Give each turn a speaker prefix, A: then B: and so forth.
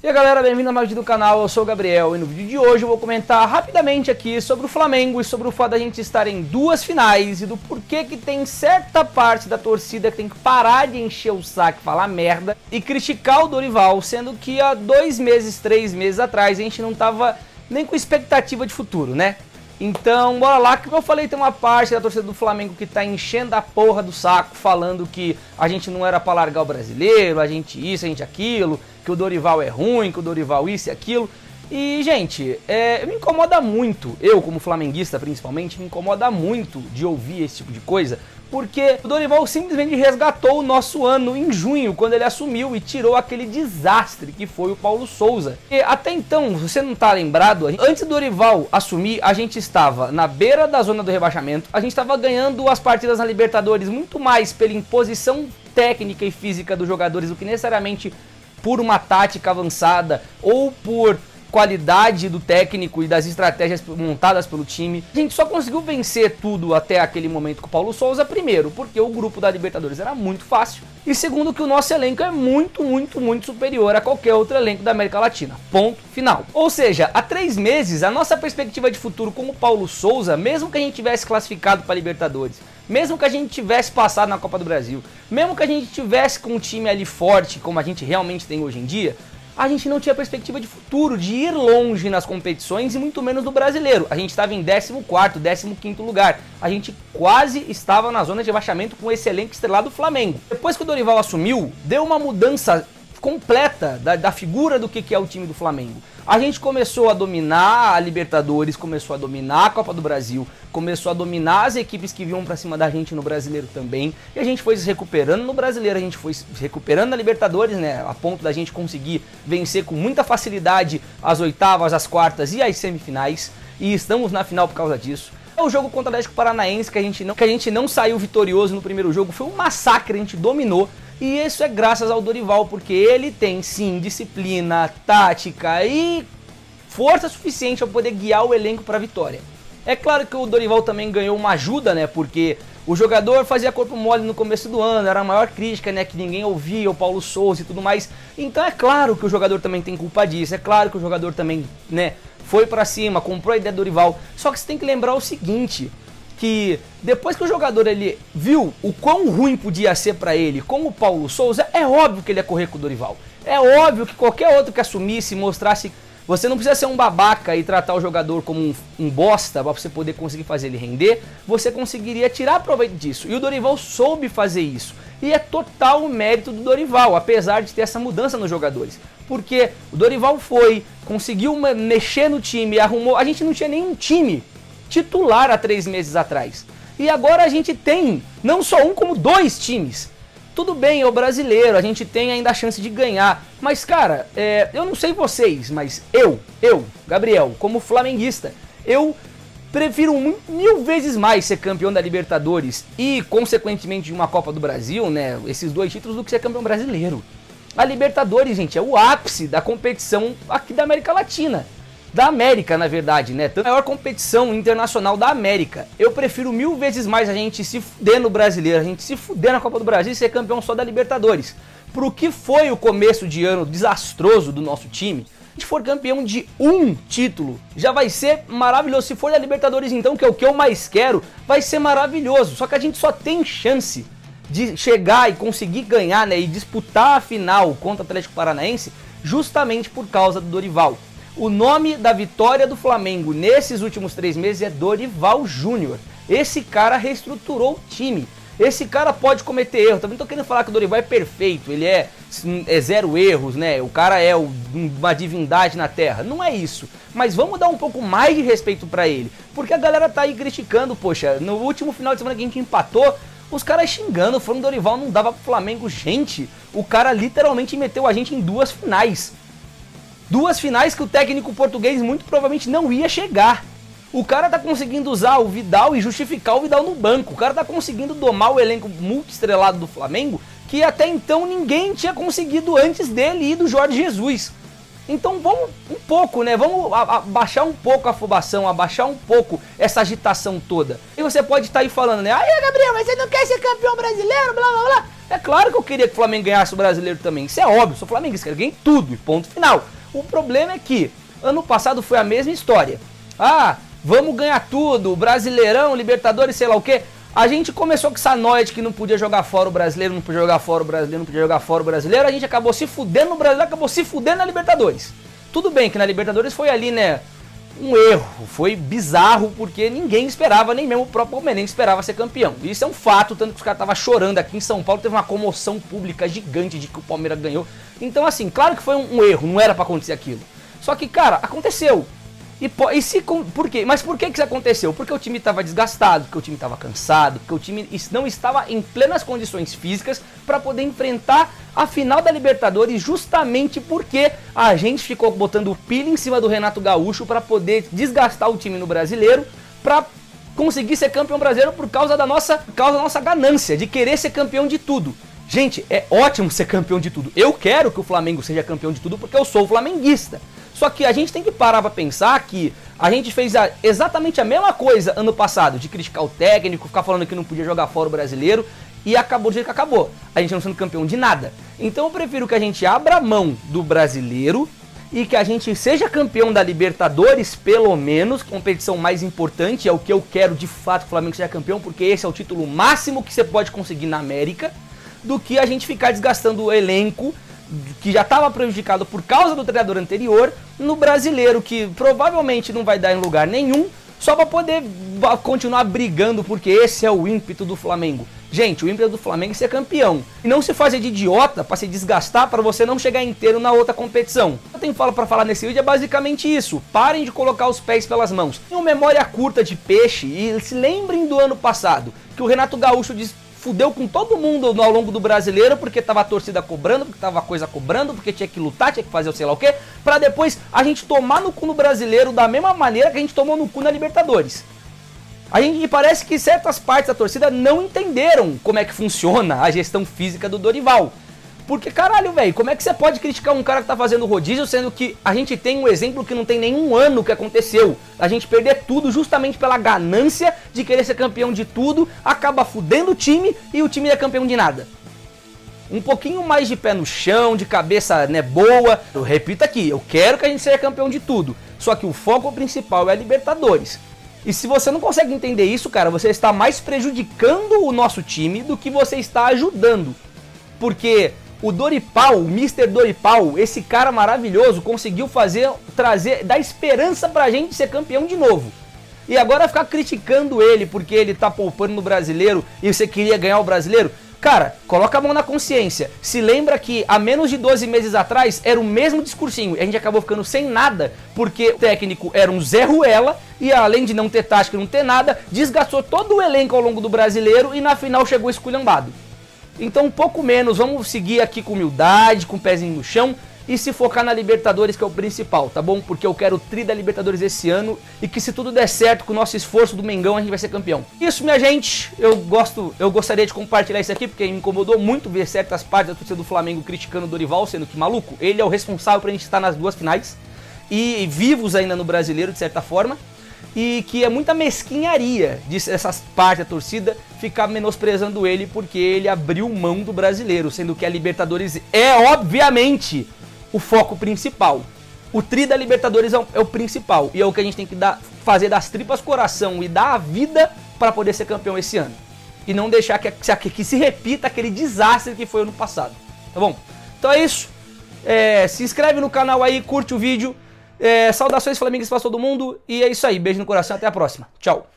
A: E aí galera, bem-vindo a mais um vídeo do canal, eu sou o Gabriel e no vídeo de hoje eu vou comentar rapidamente aqui sobre o Flamengo e sobre o fato da gente estar em duas finais e do porquê que tem certa parte da torcida que tem que parar de encher o saco, falar merda e criticar o Dorival, sendo que há 2 meses, 3 meses atrás a gente não tava nem com expectativa de futuro, né? Então, bora lá, que como eu falei, tem uma parte da torcida do Flamengo que tá enchendo a porra do saco, falando que a gente não era pra largar o brasileiro, a gente isso, a gente aquilo, que o Dorival é ruim, que o Dorival isso e aquilo. E, gente, me incomoda muito, eu como flamenguista principalmente, me incomoda muito de ouvir esse tipo de coisa, porque o Dorival simplesmente resgatou o nosso ano em junho, quando ele assumiu e tirou aquele desastre que foi o Paulo Souza. E até então, se você não tá lembrado, antes do Dorival assumir, a gente estava na beira da zona do rebaixamento, a gente estava ganhando as partidas na Libertadores muito mais pela imposição técnica e física dos jogadores do que necessariamente por uma tática avançada ou por qualidade do técnico e das estratégias montadas pelo time. A gente só conseguiu vencer tudo até aquele momento com o Paulo Souza, primeiro, porque o grupo da Libertadores era muito fácil, e segundo, que o nosso elenco é muito superior a qualquer outro elenco da América Latina. Ponto final. Ou seja, há 3 meses, a nossa perspectiva de futuro com o Paulo Souza, mesmo que a gente tivesse classificado para a Libertadores, mesmo que a gente tivesse passado na Copa do Brasil, mesmo que a gente tivesse com um time ali forte, como a gente realmente tem hoje em dia, a gente não tinha perspectiva de futuro, de ir longe nas competições e muito menos no brasileiro. A gente estava em 14º, 15º lugar. A gente quase estava na zona de rebaixamento com esse elenco estrelado do Flamengo. Depois que o Dorival assumiu, deu uma mudança completa da figura do que é o time do Flamengo. A gente começou a dominar a Libertadores, começou a dominar a Copa do Brasil, começou a dominar as equipes que vinham pra cima da gente no Brasileiro também, e a gente foi se recuperando no Brasileiro, a gente foi se recuperando na Libertadores, né, a ponto da gente conseguir vencer com muita facilidade as oitavas, as quartas e as semifinais, e estamos na final por causa disso. O jogo contra o Atlético Paranaense, que a gente não saiu vitorioso no primeiro jogo, foi um massacre, a gente dominou. E isso é graças ao Dorival, porque ele tem sim disciplina, tática e força suficiente para poder guiar o elenco para a vitória. É claro que o Dorival também ganhou uma ajuda, né? Porque o jogador fazia corpo mole no começo do ano, era a maior crítica, né? Que ninguém ouvia, o Paulo Souza e tudo mais. Então é claro que o jogador também tem culpa disso, é claro que o jogador também, né, foi para cima, comprou a ideia do Dorival. Só que você tem que lembrar o seguinte, que depois que o jogador ele viu o quão ruim podia ser pra ele com o Paulo Souza, é óbvio que ele ia correr com o Dorival. É óbvio que qualquer outro que assumisse, mostrasse, você não precisa ser um babaca e tratar o jogador como um bosta pra você poder conseguir fazer ele render, você conseguiria tirar proveito disso. E o Dorival soube fazer isso. E é total o mérito do Dorival, apesar de ter essa mudança nos jogadores. Porque o Dorival conseguiu mexer no time, arrumou, a gente não tinha nenhum time titular há 3 meses atrás. E agora a gente tem não só um, como 2 times. Tudo bem, é o brasileiro, a gente tem ainda a chance de ganhar. Mas cara, eu não sei vocês, mas eu, Gabriel, como flamenguista, eu prefiro 1000 vezes mais ser campeão da Libertadores e consequentemente de uma Copa do Brasil, né, esses 2 títulos, do que ser campeão brasileiro. A Libertadores, gente, é o ápice da competição aqui da América Latina. Da América, na verdade, né? A maior competição internacional da América. Eu prefiro 1000 vezes mais a gente se fuder no brasileiro, a gente se fuder na Copa do Brasil e ser campeão só da Libertadores. Pro que foi o começo de ano desastroso do nosso time, a gente for campeão de um título, já vai ser maravilhoso. Se for da Libertadores então, que é o que eu mais quero, vai ser maravilhoso. Só que a gente só tem chance de chegar e conseguir ganhar, né? E disputar a final contra o Atlético Paranaense justamente por causa do Dorival. O nome da vitória do Flamengo nesses últimos 3 meses é Dorival Júnior. Esse cara reestruturou o time. Esse cara pode cometer erro. Também tô querendo falar que o Dorival é perfeito. Ele é 0 erros, né? O cara é uma divindade na terra. Não é isso. Mas vamos dar um pouco mais de respeito pra ele. Porque a galera tá aí criticando, poxa, no último final de semana que a gente empatou, os caras xingando, falando que o Dorival não dava pro Flamengo. Gente, o cara literalmente meteu a gente em 2 finais. 2 finais que o técnico português muito provavelmente não ia chegar. O cara tá conseguindo usar o Vidal e justificar o Vidal no banco. O cara tá conseguindo domar o elenco multiestrelado do Flamengo, que até então ninguém tinha conseguido antes dele e do Jorge Jesus. Então vamos um pouco, né? Vamos abaixar um pouco a afobação, abaixar um pouco essa agitação toda. E você pode estar aí falando, né? Aí, Gabriel, mas você não quer ser campeão brasileiro, blá blá blá. É claro que eu queria que o Flamengo ganhasse o brasileiro também. Isso é óbvio, sou flamenguista, quero ganhar tudo, e ponto final. O problema é que ano passado foi a mesma história. Ah, vamos ganhar tudo, Brasileirão, Libertadores, sei lá o quê. A gente começou com essa noia de que não podia jogar fora o brasileiro, não podia jogar fora o brasileiro, não podia jogar fora o brasileiro. A gente acabou se fudendo no brasileiro, acabou se fudendo na Libertadores. Tudo bem que na Libertadores foi ali, né, um erro, foi bizarro, porque ninguém esperava, nem mesmo o próprio Palmeirense esperava ser campeão. Isso é um fato, tanto que os caras estavam chorando aqui em São Paulo, teve uma comoção pública gigante de que o Palmeiras ganhou. Então assim, claro que foi um erro, não era pra acontecer aquilo. Só que, cara, aconteceu. Por quê? Mas por que isso aconteceu? Porque o time estava desgastado, porque o time estava cansado, porque o time não estava em plenas condições físicas para poder enfrentar a final da Libertadores, justamente porque a gente ficou botando pilha em cima do Renato Gaúcho para poder desgastar o time no brasileiro, para conseguir ser campeão brasileiro por causa da nossa ganância de querer ser campeão de tudo. Gente, é ótimo ser campeão de tudo. Eu quero que o Flamengo seja campeão de tudo porque eu sou flamenguista. Só que a gente tem que parar pra pensar que a gente fez exatamente a mesma coisa ano passado, de criticar o técnico, ficar falando que não podia jogar fora o brasileiro, e acabou do jeito que acabou. A gente não sendo campeão de nada. Então eu prefiro que a gente abra mão do brasileiro e que a gente seja campeão da Libertadores, pelo menos, competição mais importante, é o que eu quero de fato que o Flamengo seja campeão, porque esse é o título máximo que você pode conseguir na América, do que a gente ficar desgastando o elenco, que já estava prejudicado por causa do treinador anterior, no brasileiro, que provavelmente não vai dar em lugar nenhum, só para poder continuar brigando, porque esse é o ímpeto do Flamengo. Gente, o ímpeto do Flamengo é ser campeão. E não se fazer de idiota para se desgastar para você não chegar inteiro na outra competição. O que eu tenho para falar nesse vídeo é basicamente isso. Parem de colocar os pés pelas mãos. Tenham memória curta de peixe e se lembrem do ano passado, que o Renato Gaúcho fudeu com todo mundo ao longo do brasileiro, porque tava a torcida cobrando, porque tava a coisa cobrando, porque tinha que lutar, tinha que fazer o sei lá o quê, pra depois a gente tomar no cu no brasileiro da mesma maneira que a gente tomou no cu na Libertadores. E parece que certas partes da torcida não entenderam como é que funciona a gestão física do Dorival. Porque, caralho, velho, como é que você pode criticar um cara que tá fazendo rodízio, sendo que a gente tem um exemplo que não tem nenhum ano que aconteceu? A gente perder tudo justamente pela ganância de querer ser campeão de tudo, acaba fudendo o time e o time é campeão de nada. Um pouquinho mais de pé no chão, de cabeça, né, boa. Eu repito aqui, eu quero que a gente seja campeão de tudo. Só que o foco principal é a Libertadores. E se você não consegue entender isso, cara, você está mais prejudicando o nosso time do que você está ajudando. Porque o Dorival, o Mr. Dorival, esse cara maravilhoso, conseguiu dar esperança pra gente ser campeão de novo. E agora ficar criticando ele porque ele tá poupando no brasileiro e você queria ganhar o brasileiro? Cara, coloca a mão na consciência. Se lembra que há menos de 12 meses atrás era o mesmo discursinho. A gente acabou ficando sem nada porque o técnico era um Zé Ruela e além de não ter tática, não ter nada, desgastou todo o elenco ao longo do brasileiro e na final chegou esculhambado. Então um pouco menos, vamos seguir aqui com humildade, com o pezinho no chão e se focar na Libertadores, que é o principal, tá bom? Porque eu quero o tri da Libertadores esse ano e que se tudo der certo com o nosso esforço do Mengão a gente vai ser campeão. Isso, minha gente, eu gostaria de compartilhar isso aqui porque me incomodou muito ver certas partes da torcida do Flamengo criticando o Dorival, sendo que maluco, ele é o responsável pra gente estar nas duas finais e vivos ainda no brasileiro de certa forma. E que é muita mesquinharia dessas partes da torcida ficar menosprezando ele porque ele abriu mão do brasileiro, sendo que a Libertadores é, obviamente, o foco principal. O tri da Libertadores é o principal e é o que a gente tem que fazer das tripas coração e dar a vida para poder ser campeão esse ano. E não deixar que se repita aquele desastre que foi ano passado, tá bom? Então é isso, se inscreve no canal aí, curte o vídeo. Saudações flamenguistas para todo mundo e é isso aí, beijo no coração, até a próxima, tchau.